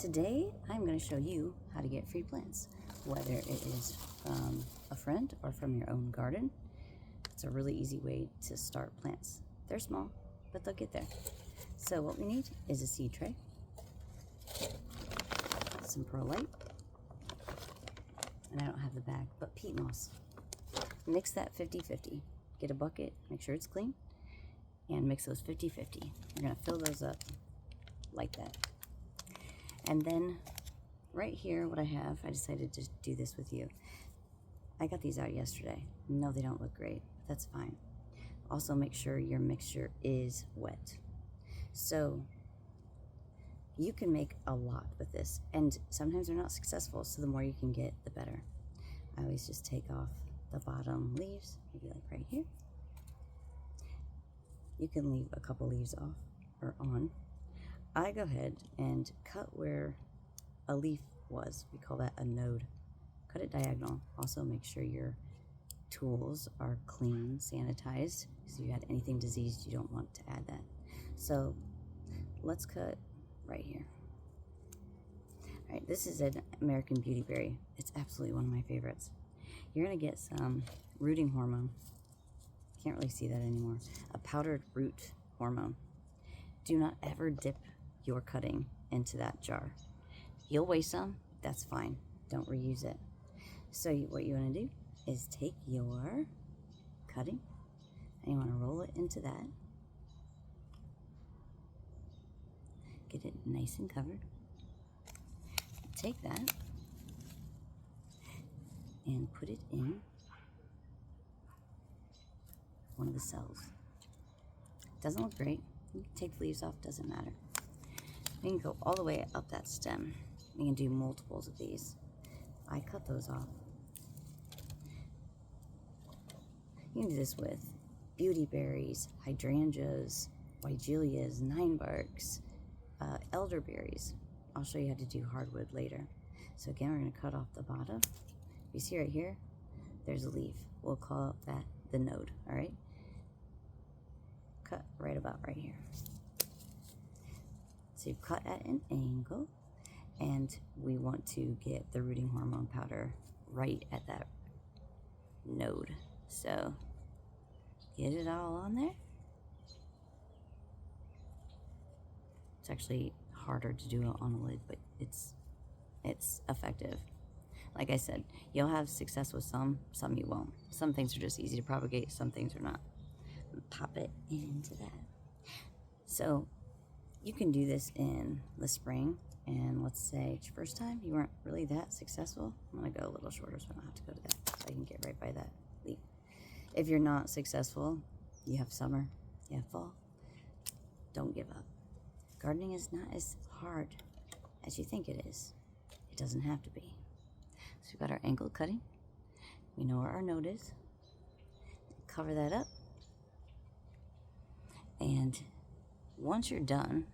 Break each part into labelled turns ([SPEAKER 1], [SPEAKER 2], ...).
[SPEAKER 1] Today, I'm going to show you how to get free plants, whether it is from a friend or from your own garden. It's a really easy way to start plants. They're small, but they'll get there. So what we need is a seed tray, some perlite, and I don't have the bag, but peat moss. Mix that 50-50. Get a bucket, make sure it's clean, and mix those 50-50. You're going to fill those up like that. And then right here, what I have, I decided to do this with you. I got these out yesterday. No, they don't look great. That's fine. Also, make sure your mixture is wet. So you can make a lot with this, and sometimes they're not successful, so the more you can get, the better. I always just take off the bottom leaves, maybe like right here. You can leave a couple leaves off or on. I go ahead and cut where a leaf was. We call that a node. Cut it diagonal. Also make sure your tools are clean, sanitized. If you had anything diseased, you don't want to add that. So let's cut right here. All right, this is an American beautyberry. It's absolutely one of my favorites. You're gonna get some rooting hormone. Can't really see that anymore. A powdered root hormone. Do not ever dip your cutting into that jar. You'll waste some, that's fine. Don't reuse it. So what you want to do is take your cutting and you want to roll it into that. Get it nice and covered. Take that and put it in one of the cells. Doesn't look great. You can take the leaves off, doesn't matter. You can go all the way up that stem. You can do multiples of these. I cut those off. You can do this with beautyberries, hydrangeas, wigelias, ninebarks, elderberries. I'll show you how to do hardwood later. So again, we're going to cut off the bottom. You see right here, there's a leaf. We'll call that the node, all right? Cut right about right here. So you cut at an angle, and we want to get the rooting hormone powder right at that node. So get it all on there. It's actually harder to do it on a lid, but it's effective. Like I said, you'll have success with some you won't. Some things are just easy to propagate, some things are not. Pop it into that. So you can do this in the spring, and let's say it's your first time, you weren't really that successful. I'm gonna go a little shorter so I don't have to go to that, so I can get right by that leaf. If you're not successful, you have summer, you have fall, don't give up. Gardening is not as hard as you think it is. It doesn't have to be. So we've got our angle cutting. We know where our node is. Cover that up. And once you're done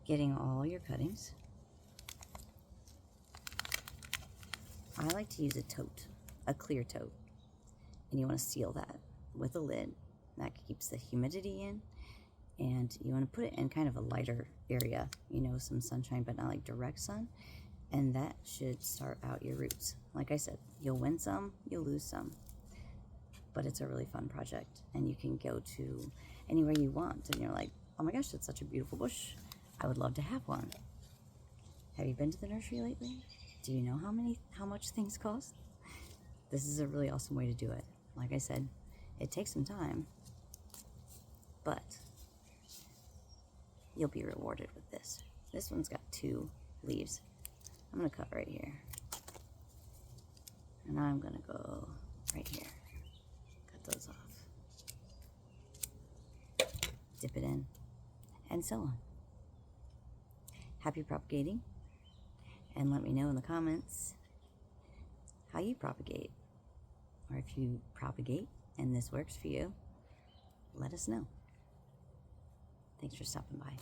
[SPEAKER 1] getting all your cuttings, I like to use a tote, a clear tote. And you want to seal that with a lid. That keeps the humidity in. And you want to put it in kind of a lighter area, you know, some sunshine, but not like direct sun. And that should start out your roots. Like I said, you'll win some, you'll lose some. But it's a really fun project. And you can go to anywhere you want. And you're like, oh my gosh, that's such a beautiful bush. I would love to have one. Have you been to the nursery lately? Do you know how much things cost? This is a really awesome way to do it. Like I said, it takes some time, but you'll be rewarded with this. This one's got 2 leaves. I'm gonna cut right here. And I'm gonna go right here. Cut those off. Dip it in, and so on. Happy propagating, and let me know in the comments how you propagate, or if you propagate and this works for you, let us know. Thanks for stopping by.